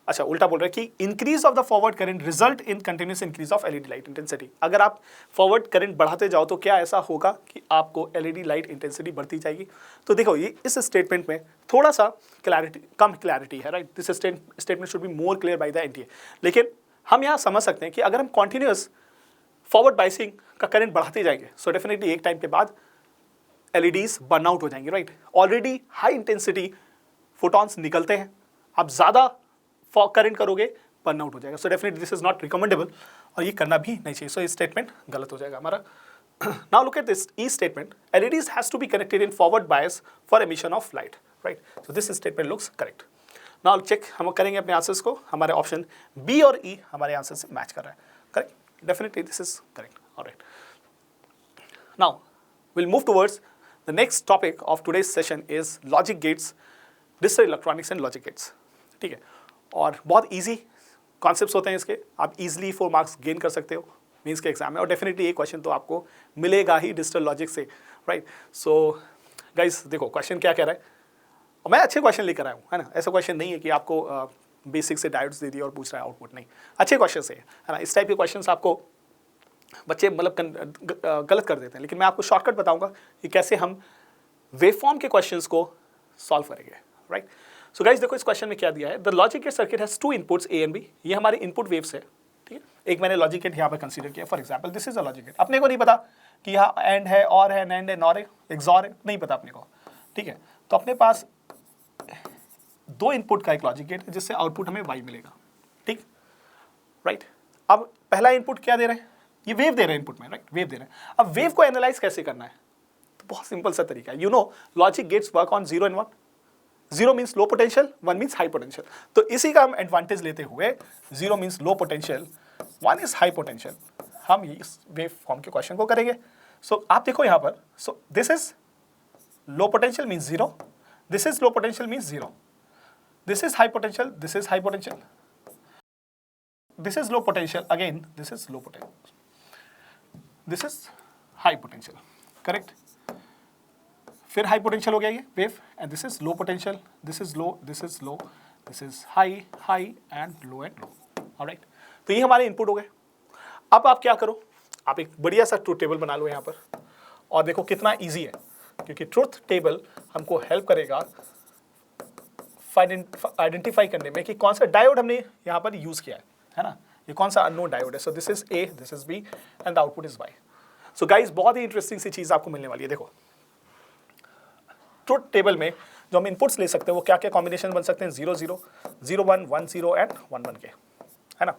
अच्छा उल्टा बोल रहे हैं कि increase of the forward current result in continuous increase of LED light intensity. अगर आप फॉरवर्ड करंट बढ़ाते जाओ तो क्या ऐसा होगा कि आपको एलईडी लाइट इंटेंसिटी बढ़ती जाएगी? तो देखो ये इस स्टेटमेंट में थोड़ा सा कम क्लैरिटी है। Right, this statement should be more clear by the NTA. लेकिन हम यहाँ समझ सकते हैं कि अगर हम कॉन्टिन्यूस फॉरवर्ड बाइसिंग का करंट बढ़ाते जाएंगे सो डेफिनेटली एक टाइम के बाद एलईडीज बर्न आउट हो जाएंगे। Right, already high intensity photons निकलते हैं, आप ज़्यादा करंट करोगे बर्न आउट हो जाएगा। So definitely this is not recommendable और ये करना भी नहीं चाहिए। सो ये स्टेटमेंट गलत हो जाएगा हमारा। Now look at this E statement, LEDs has to be connected in forward bias for emission of light. Right, so this statement looks correct. Now check हम करेंगे अपने आंसर्स को, हमारे ऑप्शन बी और ई हमारे आंसर से मैच कर रहा है। Correct, definitely this is correct. Alright, now we'll move towards the next topic of today's session is logic gates, digital electronics and logic gates। ठीक है, और बहुत इजी कॉन्सेप्ट्स होते हैं इसके, आप इजीली 4 मार्क्स गेन कर सकते हो मीन्स के एग्जाम में। और डेफिनेटली ये क्वेश्चन तो आपको मिलेगा ही डिजिटल लॉजिक से। राइट, सो गाइस देखो क्वेश्चन क्या कह रहा है, और मैं अच्छे क्वेश्चन लेकर आया हूँ, है ना, ऐसा क्वेश्चन नहीं है कि आपको बेसिक से डायोड्स दे दिया और पूछ रहा है आउटपुट नहीं। अच्छे क्वेश्चन है ना। इस टाइप के क्वेश्चन आपको बच्चे मतलब गलत कर देते हैं, लेकिन मैं आपको शॉर्टकट बताऊंगा कि कैसे हम वेवफॉर्म के क्वेश्चंस को सॉल्व करेंगे, राइट। सो गाइस देखो इस क्वेश्चन में क्या दिया है, the logic gate circuit has two inputs A and B. ये हमारे इनपुट वेव्स है, ठीक है। एक मैंने लॉजिक गेट यहाँ पर कंसीडर किया, for example this is a logic gate. अपने को नहीं पता कि यहाँ एंड है, और है, नैंड है, नॉर है, एक्सॉर है, नहीं पता अपने को, ठीक है। तो अपने पास दो इनपुट का एक लॉजिक गेट है जिससे आउटपुट हमें वाई मिलेगा, ठीक, राइट। अब पहला इनपुट क्या दे रहे हैं, ये वेव दे रहे हैं इनपुट में, राइट, वेव दे रहे हैं। अब वेव को एनालाइज कैसे करना है, तो बहुत सिंपल सा तरीका है। You know logic gates work on 0 and 1। 0 means low potential, 1 means high potential. तो इसी का हम एडवांटेज लेते हुए 0 means low potential, 1 is high potential, हम इस वेव फॉर्म के क्वेश्चन को करेंगे। सो आप देखो यहाँ पर, सो this is low potential means 0, this is low potential means 0, this is high potential, this is high potential, this is low potential, again this is low potential, this is high potential, correct। फिर high potential हो गया ये wave, and this is low potential, this is low, this is low, this is high, high and low and low, alright। तो ये हमारे इनपुट हो गए। अब आप क्या करो, आप एक बढ़िया सा ट्रूथ टेबल बना लो यहाँ पर, और देखो कितना ईजी है, क्योंकि ट्रूथ टेबल हमको हेल्प करेगा आइडेंटिफाई करने में कि कौन सा डायोड हमने यहाँ पर यूज किया है ना। ये कौन सा अननोन डायोड है। So this is A, this is B and the output is Y. So guys बहुत ही इंटरेस्टिंग सी चीज आपको मिलने वाली है। देखो ट्रूथ टेबल में जो हम इनपुट्स ले सकते हैं वो क्या क्या कॉम्बिनेशन बन सकते हैं, 0 0 0 1 1 0 एंड 1 1 के, है ना।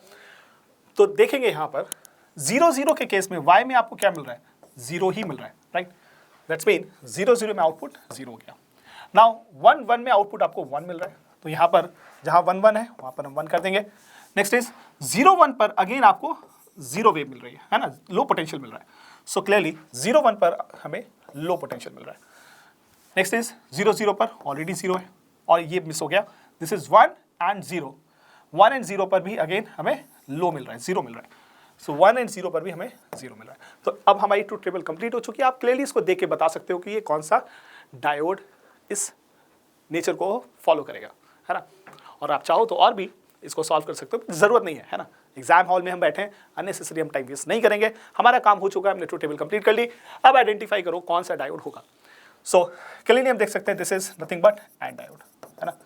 तो देखेंगे यहाँ पर 0 0 के केस में y में आपको क्या मिल रहा है, 0 ही मिल रहा है, राइट। दैट्स मीन 0 0 में आउटपुट 0 हो गया। नाउ 1 1 में आउटपुट आपको 1 मिल रहा है, तो यहाँ पर जहाँ 1 1 है वहाँ पर हम 1 कर देंगे। नेक्स्ट इज 0 1 पर अगेन आपको 0 वेव मिल रही है ना, लो पोटेंशियल मिल रहा है। सो क्लियरली 0 1 पर हमें लो पोटेंशियल मिल रहा है। नेक्स्ट इज 0 0 पर ऑलरेडी 0 है और ये मिस हो गया, दिस इज 1 एंड 0, 1 एंड 0 पर भी अगेन हमें लो मिल रहा है, 0 मिल रहा है। सो 1 एंड 0 पर भी हमें 0 मिल रहा है। तो अब हमारी ट्रूथ टेबल कंप्लीट हो चुकी है। आप क्लियरली इसको देख के बता सकते हो कि ये कौन सा डायोड इस नेचर को फॉलो करेगा, है ना। और आप चाहो तो और भी इसको सॉल्व कर सकते हो, जरूरत नहीं है ना। एग्जाम हॉल में हम बैठे हैं, अननेसेसरी हम टाइम वेस्ट नहीं करेंगे। हमारा काम हो चुका है, हमने ट्रूथ टेबल कंप्लीट कर ली। अब आइडेंटिफाई करो कौन सा डायोड होगा। सो क्लियरली हम देख सकते हैं this is nothing but AND diode, है ना।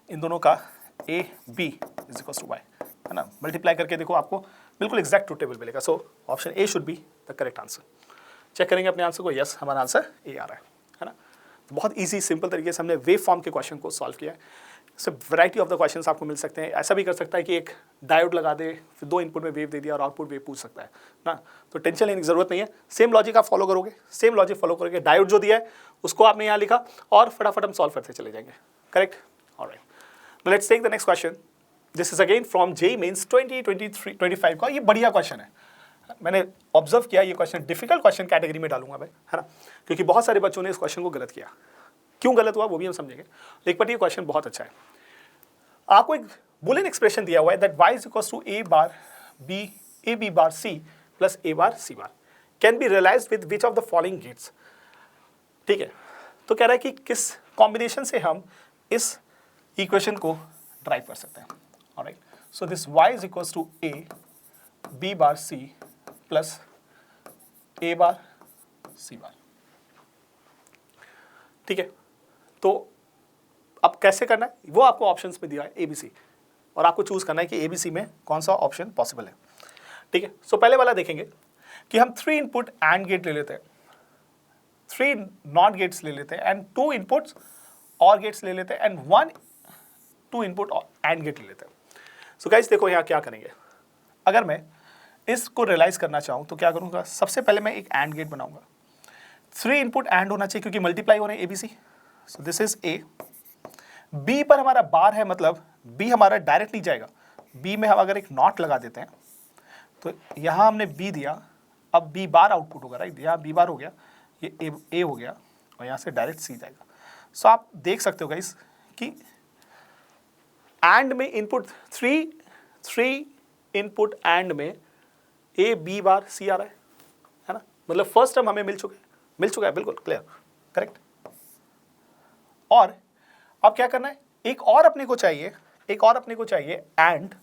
इन दोनों का A B is equal to Y, है ना। मल्टीप्लाई करके देखो आपको बिल्कुल एग्जैक्ट ट्रूथ टेबल मिलेगा। So option A should be the correct answer. Check करेंगे अपने आंसर को, यस हमारा आंसर ए आ रहा है ना। तो बहुत ईजी सिंपल तरीके से हमने वेव फॉर्म के क्वेश्चन को सॉल्व किया है। इससे वैरायटी ऑफ द क्वेश्चंस आपको मिल सकते हैं। ऐसा भी कर सकता है कि एक डायोड लगा दे, फिर 2 इनपुट में वेव दे दिया और आउटपुट वेव पूछ सकता है ना। तो टेंशन लेने की जरूरत नहीं है, सेम लॉजिक आप फॉलो करोगे, सेम लॉजिक फॉलो करोगे। डायोड जो दिया है उसको आपने यहाँ लिखा और फटाफट हम सॉल्व करते चले जाएंगे, correct. Alright, let's take the next question. This is again from JEE mains 2023-25 का। ये बढ़िया क्वेश्चन है, मैंने ऑब्जर्व किया। ये क्वेश्चन डिफिकल्ट क्वेश्चन कैटेगरी में डालूंगा मैं, है ना, क्योंकि बहुत सारे बच्चों ने इस क्वेश्चन को गलत किया। क्यों गलत हुआ वो भी हम समझेंगे, लेकिन बट ये क्वेश्चन बहुत अच्छा है। आपको एक बुलियन एक्सप्रेशन दिया हुआ है that y is equal to a bar b a b bar c plus a bar c bar can be realized with which of the following gates. ठीक है, तो कह रहा है कि किस कॉम्बिनेशन से हम इस इक्वेशन को ड्राइव कर सकते हैं। Alright, so this y is equal to a b bar c plus a bar c bar. ठीक है, तो अब कैसे करना है वो आपको ऑप्शंस में दिया है ABC, और आपको चूज करना है कि ABC में कौन सा ऑप्शन पॉसिबल है। ठीक है, सो पहले वाला देखेंगे कि हम 3 इनपुट एंड गेट ले लेते हैं, 3 नॉट गेट्स ले लेते हैं एंड 2 इनपुट्स और गेट्स ले लेते हैं एंड 1 2 इनपुट एंड गेट ले लेते हैं। सो गाइस देखो यहाँ क्या करेंगे। अगर मैं इसको रियलाइज करना चाहूँ तो क्या करूँगा, सबसे पहले मैं एक एंड गेट बनाऊंगा। 3 इनपुट एंड होना चाहिए क्योंकि मल्टीप्लाई हो रहे हैं ABC। So this is A, B पर हमारा बार है, मतलब B हमारा डायरेक्ट नहीं जाएगा। B में हम अगर एक नॉट लगा देते हैं तो यहाँ हमने B दिया, अब B बार आउटपुट होगा, राइट। यहाँ B बार हो गया, ये A हो गया और यहाँ से डायरेक्ट C जाएगा। सो आप देख सकते हो गाइस कि एंड में इनपुट 3 इनपुट एंड में A B बार C आ रहा है ना, मतलब फर्स्ट टर्म हमें मिल चुका है बिल्कुल क्लियर, करेक्ट। और अब क्या करना है, एक और अपने को चाहिए एक और अपने को चाहिए एंड,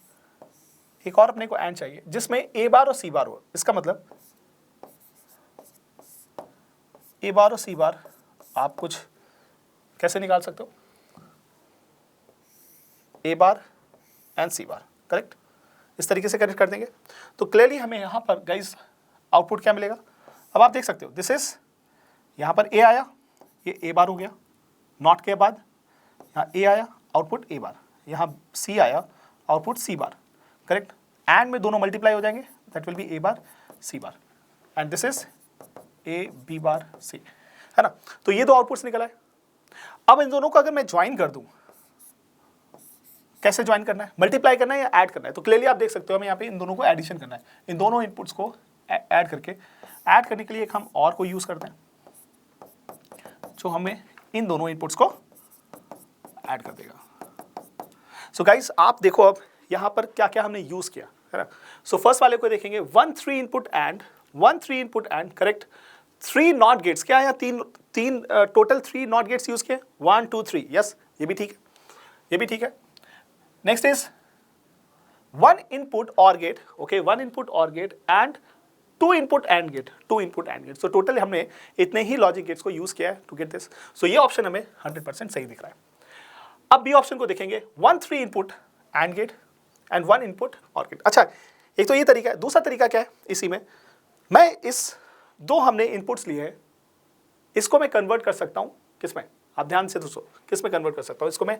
एक और अपने को एंड चाहिए जिसमें ए बार और सी बार हो। इसका मतलब ए बार और सी बार आप कुछ कैसे निकाल सकते हो, ए बार एंड सी बार, करेक्ट। इस तरीके से कनेक्ट कर देंगे तो क्लियरली हमें यहां पर गाइस आउटपुट क्या मिलेगा। अब आप देख सकते हो दिस इज, यहां पर ए आया, ये ए बार हो गया, नॉट के बाद यहाँ ए आया, आउटपुट ए बार, यहाँ सी आया, output C bar, correct. End में दोनों मल्टीप्लाई हो जाएंगे, that will be A bar C bar, and this is A B bar C, है ना। तो ये दो आउटपुट्स निकल आए। अब इन दोनों को अगर मैं ज्वाइन कर दूं, कैसे ज्वाइन करना है, मल्टीप्लाई करना है या ऐड करना है, तो क्लियरली आप देख सकते हो हमें यहाँ पे इन दोनों को एडिशन करना है। इन दोनों इनपुट्स को ऐड करके, ऐड करने के लिए एक हम और को यूज करते हैं जो हमें इन दोनों इनपुट्स को ऐड कर देगा। सो गाइस आप देखो अब यहाँ पर क्या क्या हमने यूज किया, है ना। सो फर्स्ट वाले को देखेंगे 1 3 input and, 1 3 input and, correct. 3 not gates, क्या है, तीन टोटल 3 नॉट गेट्स यूज किए, 1 2 3, यस ये भी ठीक है, ये भी ठीक है। नेक्स्ट इज 1 इनपुट और गेट, ओके, 1 इनपुट और gate AND 2 input and gate, 2 input and gate. So total हमने इतने ही लॉजिक गेट्स को यूज किया है टू गेट दिस। सो ये ऑप्शन हमें 100% सही दिख रहा है। अब बी ऑप्शन को देखेंगे 1 3 input and gate and 1 input और गेट। अच्छा, एक तो ये तरीका है, दूसरा तरीका क्या है, इसी में मैं इस दो हमने इनपुट्स लिए हैं, इसको मैं कन्वर्ट कर सकता हूं किसमें, आप ध्यान से दोस्तों, किस में कन्वर्ट कर सकता हूं इसको मैं,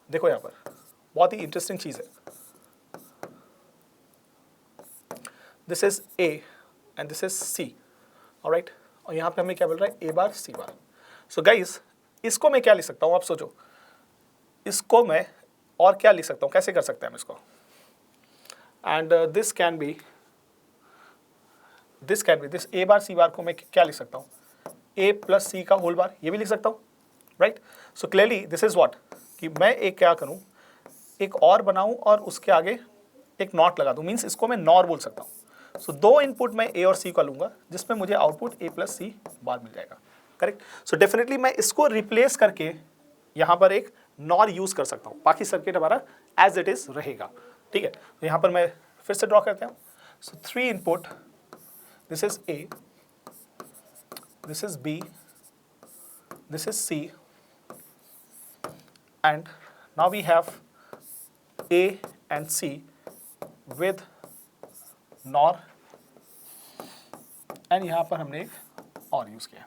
देखो यहां पर बहुत ही इंटरेस्टिंग चीज है। This is A and this is C, alright, और यहां पे हमें क्या मिल रहा है, ए बार सी बार। सो गाइस इसको मैं क्या लिख सकता हूं, आप सोचो, इसको मैं और क्या लिख सकता हूं, कैसे कर सकते हैं हम इसको, and this can be this A bar C bar को मैं क्या लिख सकता हूं, ए प्लस सी का होल बार, ये भी लिख सकता हूं, right. So clearly this is what, कि मैं एक क्या करूं, एक और बनाऊं और उसके आगे एक नॉट लगा दूं, मींस इसको मैं नॉर बोल सकता हूं। सो दो इनपुट मैं ए और सी का लूंगा जिसमें मुझे आउटपुट ए प्लस सी बार मिल जाएगा, करेक्ट। सो डेफिनेटली मैं इसको रिप्लेस करके यहां पर एक नॉर यूज कर सकता हूं, बाकी सर्किट हमारा एज इट इज रहेगा, ठीक है। तो यहां पर मैं फिर से ड्रॉ करते हूं। So 3 input, this is A, this is B, this is C, and now we have A and C with NOR, and यहाँ पर हमने एक और यूज किया,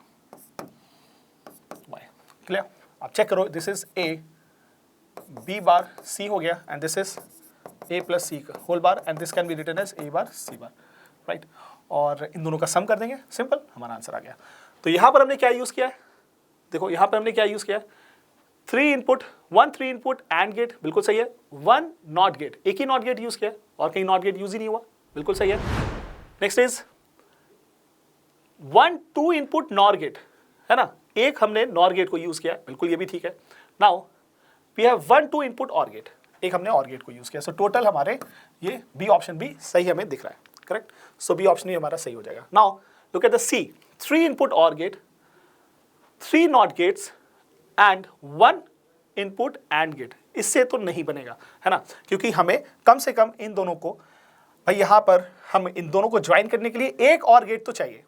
क्लियर। आप चेक करो, this is A, B bar C हो गया, and this is A plus C whole bar, and this can be written as A bar C bar, right. और इन दोनों का सम कर देंगे, सिंपल, हमारा आंसर आ गया। तो यहाँ पर हमने क्या यूज किया है, देखो यहाँ पर हमने क्या यूज किया है, 3 इनपुट, 1 3 इनपुट एंड गेट, बिल्कुल सही है। 1 नॉट गेट, एक ही नॉट गेट यूज किया और कहीं नॉट गेट यूज ही नहीं हुआ, बिल्कुल सही है। Next is 1 2 input NOR gate, है ना, एक हमने नॉर गेट को यूज किया, बिल्कुल ये भी ठीक है। नाउ वी हैव 1 2 इनपुट और गेट, एक हमने और गेट को यूज किया। सो टोटल हमारे ये बी ऑप्शन भी सही हमें दिख रहा है, करेक्ट। सो बी ऑप्शन ही हमारा सही हो जाएगा। Now look at the C, 3 input और gate, 3 not gates and 1 input and gate, इससे तो नहीं बनेगा, है ना, क्योंकि हमें कम से कम इन दोनों को, भाई यहाँ पर हम इन दोनों को ज्वाइन करने के लिए एक और गेट तो चाहिए,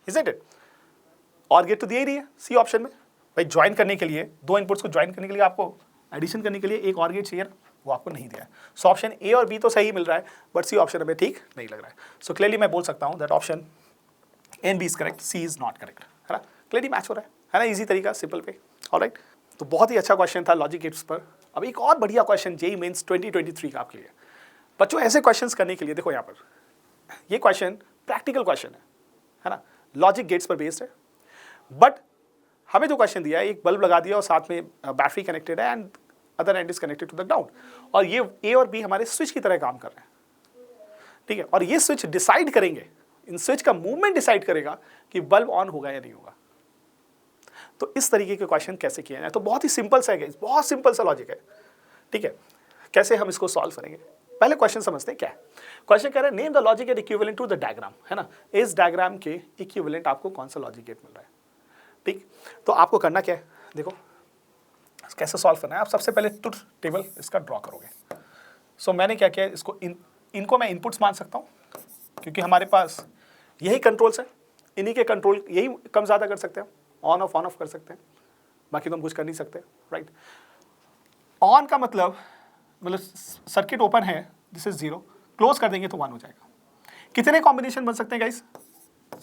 इजंट इट। और गेट तो दिया ही नहीं है सी ऑप्शन में, भाई ज्वाइन करने के लिए, दो इनपुट्स को ज्वाइन करने के लिए आपको एडिशन करने के लिए एक और गेट चाहिए ना, वो आपको नहीं दिया है। सो ऑप्शन ए और बी तो सही मिल रहा है, बट सी ऑप्शन हमें ठीक नहीं लग रहा है। सो क्लियरली मैं बोल सकता हूँ that option A and B is correct, C is not correct, है ना, क्लियरली मैच हो रहा है ना, इजी तरीका, सिंपल वे, ऑलराइट। तो बहुत ही अच्छा क्वेश्चन था लॉजिक गेट्स पर। अब एक और बढ़िया क्वेश्चन जेईई मेंस 2023 का आपके लिए। बच्चों ऐसे क्वेश्चंस करने के लिए देखो यहाँ पर ये क्वेश्चन प्रैक्टिकल क्वेश्चन है ना, लॉजिक गेट्स पर बेस्ड है, बट हमें जो क्वेश्चन दिया है, एक बल्ब लगा दिया और साथ में बैटरी कनेक्टेड है and other end is connected to the ground, और ये ए और बी हमारे स्विच की तरह काम कर रहे हैं, ठीक है। और ये स्विच डिसाइड करेंगे, इन स्विच का मूवमेंट डिसाइड करेगा कि बल्ब ऑन होगा या नहीं होगा। तो इस तरीके के क्वेश्चन कैसे किए जाए, तो बहुत ही सिंपल सा है, बहुत सिंपल सा लॉजिक है, ठीक है। कैसे हम इसको सॉल्व करेंगे, पहले क्वेश्चन समझते हैं क्या है। क्वेश्चन कह रहा है name the logic gate equivalent to the diagram, है ना, इस डायग्राम के इक्विवेलेंट आपको कौन सा लॉजिक गेट मिल रहा है, ठीक। तो आपको करना क्या है, देखो कैसे सॉल्व करना है, आप सबसे पहले ट्रुथ टेबल इसका ड्रॉ करोगे। सो मैंने क्या किया, इसको इनको मैं इनपुट्स मान सकता हूँ क्योंकि हमारे पास यही कंट्रोल्स है, इन्हीं के कंट्रोल यही कम ज़्यादा कर सकते हैं, ऑन ऑफ कर सकते हैं, बाकी तो हम कुछ कर नहीं सकते, राइट। ऑन का मतलब सर्किट ओपन है, दिस इज 0, क्लोज कर देंगे तो 1 हो जाएगा। कितने कॉम्बिनेशन बन सकते हैं गाइस?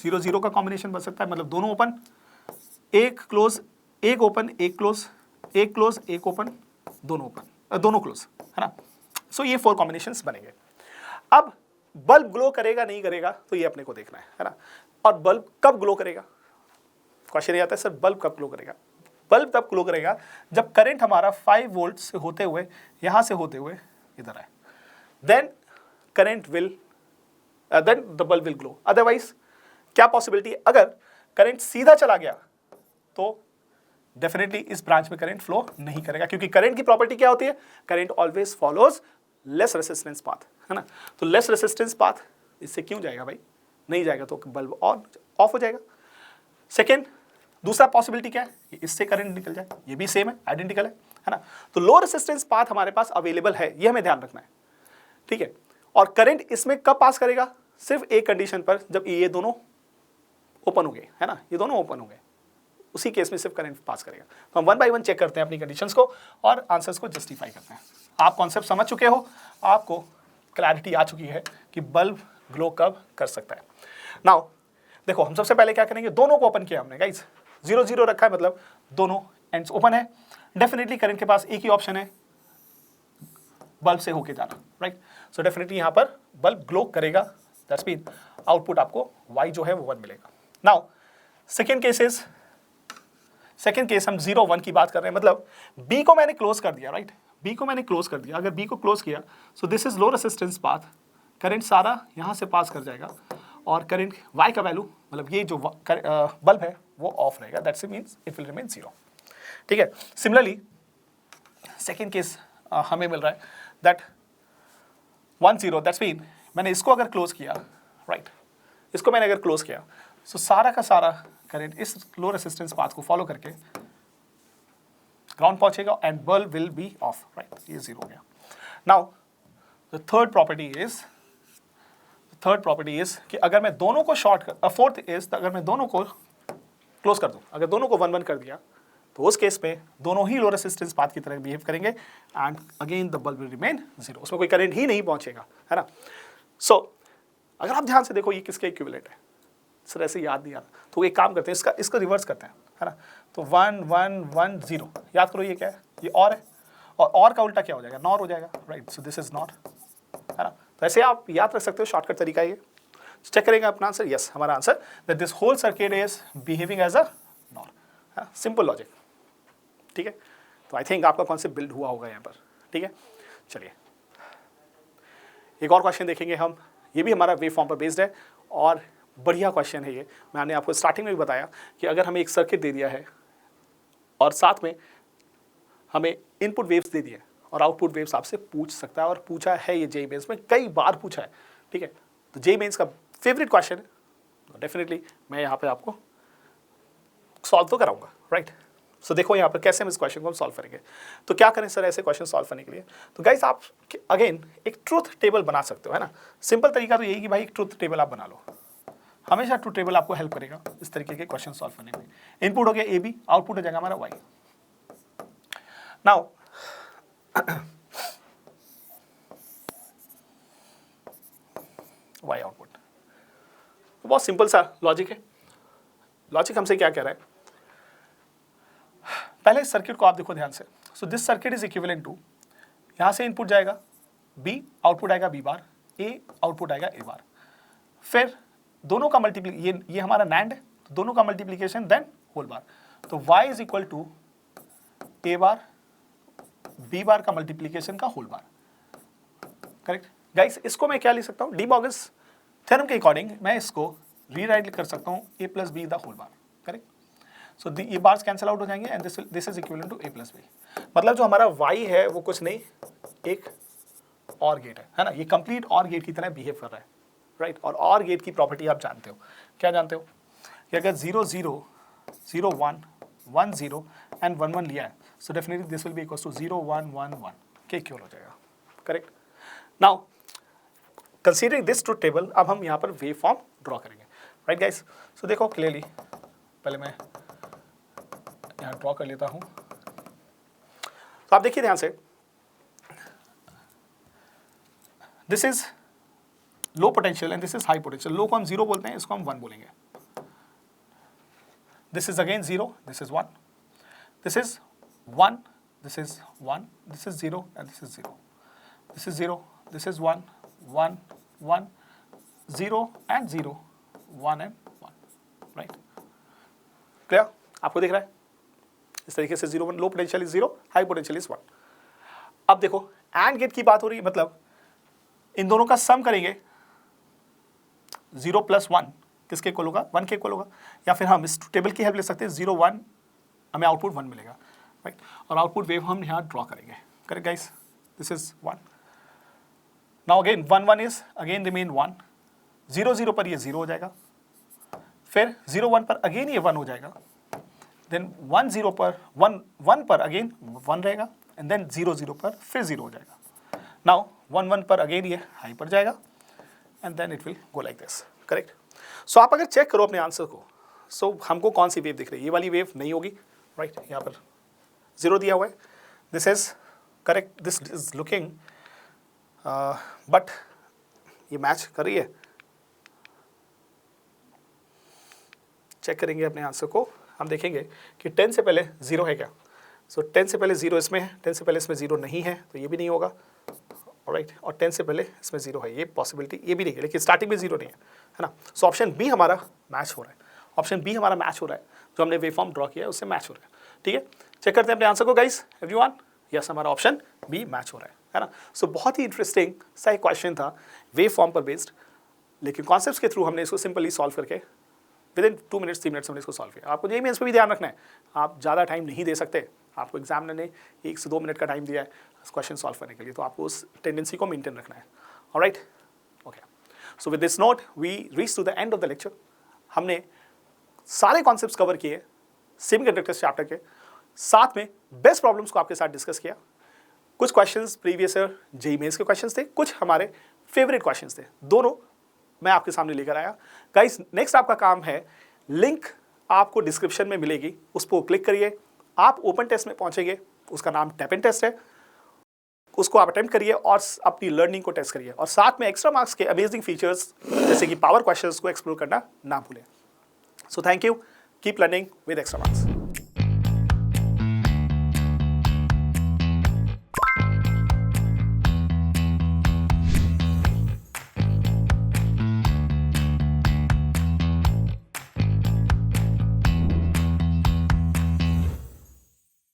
0 0 का कॉम्बिनेशन बन सकता है, मतलब दोनों ओपन, एक क्लोज, एक ओपन, एक क्लोज, एक क्लोज, एक ओपन, दोनों ओपन, दोनों क्लोज, है ना। सो ये 4 कॉम्बिनेशंस बनेंगे। अब बल्ब ग्लो करेगा नहीं करेगा तो ये अपने को देखना है ना। और बल्ब कब ग्लो करेगा, क्वेश्चन ये आता है सर बल्ब कब ग्लो करेगा। बल्ब तब ग्लो करेगा जब करंट हमारा 5 वोल्ट से होते हुए यहां से होते हुए इधर आए, then the bulb will glow. Otherwise क्या पॉसिबिलिटी है, अगर करंट सीधा चला गया तो डेफिनेटली इस ब्रांच में करंट फ्लो नहीं करेगा, क्योंकि करंट की प्रॉपर्टी क्या होती है, current always follows less resistance path, है ना। तो लेस रेसिस्टेंस पाथ इससे क्यों जाएगा भाई, नहीं जाएगा तो बल्ब ऑफ हो जाएगा। सेकेंड, दूसरा पॉसिबिलिटी क्या है, इससे करंट निकल जाए, ये भी सेम है, आइडेंटिकल है ना। तो लो रेसिस्टेंस पाथ हमारे पास अवेलेबल है, ये हमें ध्यान रखना है, ठीक है। और करंट इसमें कब पास करेगा, सिर्फ एक कंडीशन पर, जब ये दोनों ओपन हो गए, है ना, ये दोनों ओपन हो गए, उसी केस में सिर्फ करंट पास करेगा। तो हम 1 बाय 1 चेक करते हैं अपनी कंडीशंस को और आंसर्स को जस्टिफाई करते हैं। आप कॉन्सेप्ट समझ चुके हो, आपको क्लैरिटी आ चुकी है कि बल्ब ग्लो कब कर सकता है। नाउ देखो, हम सबसे पहले क्या करेंगे, दोनों को ओपन किया हमने गाइस, 0 0 रखा है, मतलब दोनों एंड्स ओपन है। डेफिनेटली करंट के पास एक ही ऑप्शन है, बल्ब से होके जाना, राइट। सो डेफिनेटली यहाँ पर बल्ब ग्लो करेगा, दैट्स मीन आउटपुट आपको y जो है वो 1 मिलेगा। नाउ सेकेंड केस हम 0 1 की बात कर रहे हैं, मतलब b को मैंने क्लोज कर दिया, राइट, b को मैंने क्लोज कर दिया। अगर b को क्लोज किया सो this is low resistance path, current सारा यहाँ से पास कर जाएगा और करंट y का वैल्यू, मतलब ये जो बल्ब है वो ऑफ रहेगा, that's means it will remain 0, ठीक है। सिमिलरली सेकेंड केस हमें मिल रहा है दैट 1 0, दैट्स मीन मैंने इसको अगर क्लोज किया, राइट, इसको मैंने अगर क्लोज किया सो सारा का सारा करंट इस लो रेसिस्टेंस पाथ को फॉलो करके ग्राउंड पहुंचेगा and bulb will be of, right, ये 0 हो गया। Now the third property is कि अगर मैं दोनों को फोर्थ इज अगर मैं दोनों को क्लोज कर दूं, अगर दोनों को 1 1 कर दिया तो उस केस में दोनों ही लो रेसिस्टेंस पाथ की तरह बिहेव करेंगे and again the bulb will remain 0, उसमें कोई करंट ही नहीं पहुंचेगा, है ना। सो अगर आप ध्यान से देखो ये किसके इक्विवेलेंट है, सर ऐसे याद नहीं आ रहा तो एक काम करते हैं, इसका रिवर्स करते हैं, है ना। तो 1 1 1 0, याद करो ये क्या है, ये और है, और का उल्टा क्या हो जाएगा, नॉर हो जाएगा, right. So this is not, है ना। तो ऐसे आप याद रख सकते हो, शॉर्टकट तरीका ये। चेक करेंगे अपना आंसर, यस हमारा answer that this whole circuit is behaving as a NOR, simple logic, ठीक है। तो आई थिंक आपका कॉन्सेप्ट बिल्ड हुआ होगा यहाँ पर, ठीक है। चलिए एक और क्वेश्चन देखेंगे हम, ये भी हमारा वेव फॉर्म पर बेस्ड है और बढ़िया क्वेश्चन है ये। मैंने आपको स्टार्टिंग में भी बताया कि अगर हमें एक सर्किट दे दिया है और साथ में हमें इनपुट वेव्स दे दिए और आउटपुट वेव्स आपसे पूछ सकता है, और पूछा है ये जेईई मेंस में कई बार पूछा है, ठीक है। तो जेईई मेंस का फेवरेट क्वेश्चन है, तो डेफिनेटली मैं यहाँ पे आपको सॉल्व तो कराऊंगा, राइट। सो देखो यहाँ पर कैसे हम इस क्वेश्चन को हम सॉल्व करेंगे। तो क्या करें सर ऐसे क्वेश्चन सॉल्व करने के लिए, तो गाइस आप अगेन एक ट्रूथ टेबल बना सकते हो, है ना। सिंपल तरीका तो यही कि भाई एक ट्रूथ टेबल आप बना लो, हमेशा ट्रूथ टेबल आपको हेल्प करेगा इस तरीके के क्वेश्चन सॉल्व करने में। इनपुट हो गया ए बी, आउटपुट हो जाएगा हमारा वाई। नाउ वाई आउटपुट, बहुत सिंपल सा लॉजिक है। लॉजिक हमसे क्या कह रहा है, पहले सर्किट को आप देखो ध्यान से। So this circuit is equivalent to, यहां से इनपुट जाएगा बी, आउटपुट आएगा बी बार, ए आउटपुट आएगा ए बार, फिर दोनों का ये हमारा नैंड है, तो दोनों का मल्टीप्लीकेशन देन होल बार। तो y is equal to A bar B bar का मल्टीप्लीकेशन का होल बार, करेक्ट गाइस। इसको मैं क्या लिख सकता हूँ, डी मॉर्गन्स थ्योरम के अकॉर्डिंग मैं इसको रीराइट कर सकता हूँ a plus B the whole bar, correct. So ये बार्स कैंसिल आउट हो जाएंगे and this is equivalent to a plus B. मतलब जो हमारा y है वो कुछ नहीं, एक और गेट है ना, ये कंप्लीट और गेट की तरह बिहेव कर रहा है, राइट। और गेट की प्रॉपर्टी आप जानते हो, क्या जानते हो कि अगर 0 0 0 1 1 0 एंड 1 1 लिया है, so definitely this will be equals to 0 1 1 1 के क्यों हो जाएगा, correct. Now considering this truth table, अब हम यहाँ पर वेव फॉर्म ड्रॉ करेंगे, राइट गाइस। सो देखो क्लियरली, पहले मैं यहाँ ड्रॉ कर लेता हूँ। तो आप देखिए ध्यान से, this is low potential and this is high potential. Low को हम 0 बोलते हैं, इसको हम 1 बोलेंगे। This is again 0, this is 1, this is 1, this is 1, this is 0 and this is 0, this is 0, this is 1 1 1 0 and 0 1 and 1, right? Clear, आपको दिख रहा है इस तरीके से 0 1, low potential is 0, high potential is 1। अब देखो एंड गेट की बात हो रही है, मतलब इन दोनों का सम करेंगे, 0 + 1 किसके इक्वल होगा, 1 के इक्वल होगा। या फिर हम इस टेबल की हेल्प ले सकते हैं, 0 1 हमें आउटपुट 1 मिलेगा, राइट। और आउटपुट वेव हम यहाँ ड्रॉ करेंगे, correct guys. This is 1, now again 1 1 is again remain 1, 0 0 पर ये 0 हो जाएगा, फिर 0 1 पर अगेन ये 1 हो जाएगा, देन 1 0 पर 1 1 पर अगेन 1 रहेगा, एंड देन 0 0 पर फिर 0 हो जाएगा। नाउ 1 1 पर अगेन ये हाई पर जाएगा, and then it will go like this, correct. So आप अगर चेक करो अपने आंसर को, सो हमको कौन सी वेव दिख रही है, ये वाली वेव नहीं होगी, राइट। यहाँ पर 0 दिया हुआ है, this is correct, this is looking but ये मैच कर रही है। चेक करेंगे अपने आंसर को, हम देखेंगे कि 10 से पहले 0 है क्या। सो 10 से पहले 0 इसमें है, 10 से पहले इसमें 0 नहीं है, तो ये भी नहीं होगा, राइट। और 10 से पहले इसमें 0 है, ये पॉसिबिलिटी ये भी नहीं है, लेकिन स्टार्टिंग में 0 नहीं है ना। सो ऑप्शन बी हमारा मैच हो रहा है, ऑप्शन बी हमारा मैच हो रहा है, जो हमने वेव फॉर्म ड्रॉ किया है उससे मैच हो रहा है, ठीक है। चेक करते हैं अपने आंसर को गाइस, एवरीवन। यस, हमारा ऑप्शन बी मैच हो रहा है ना। सो बहुत ही इंटरेस्टिंग सा एक क्वेश्चन था वेव फॉर्म पर बेस्ड, लेकिन कॉन्सेप्ट्स के थ्रू हमने इसको सिंपली सॉल्व करके विद इन 2 मिनट्स 3 मिनट्स हमने इसको सॉल्व किया। आपको ये मेंस पे भी ध्यान रखना है, आप ज़्यादा टाइम नहीं दे सकते, आपको एग्जामिनर ने 1 से 2 मिनट का टाइम दिया है क्वेश्चन सॉल्व करने के लिए, तो आपको उस टेंडेंसी को मेंटेन रखना है, alright. Okay, so with this note we reach to the end of the lecture. हमने सारे कॉन्सेप्ट्स कवर किए सेमीकंडक्टर्स चैप्टर के, साथ में बेस्ट प्रॉब्लम्स को आपके साथ डिस्कस किया। कुछ questions previous year JEE mains के क्वेश्चंस थे, कुछ हमारे फेवरेट क्वेश्चंस थे, दोनों मैं आपके सामने लेकर आया। गाइस, नेक्स्ट आपका काम है, लिंक आपको डिस्क्रिप्शन में मिलेगी, उस पर क्लिक करिए, आप ओपन टेस्ट में पहुंचेंगे, उसका नाम टैप इन टेस्ट है, उसको आप अटेम्प्ट करिए और अपनी लर्निंग को टेस्ट करिए, और साथ में एक्स्ट्रा मार्क्स के अमेजिंग फीचर्स जैसे कि पावर क्वेश्चंस को एक्सप्लोर करना ना भूलें। So thank you, keep learning with extra marks.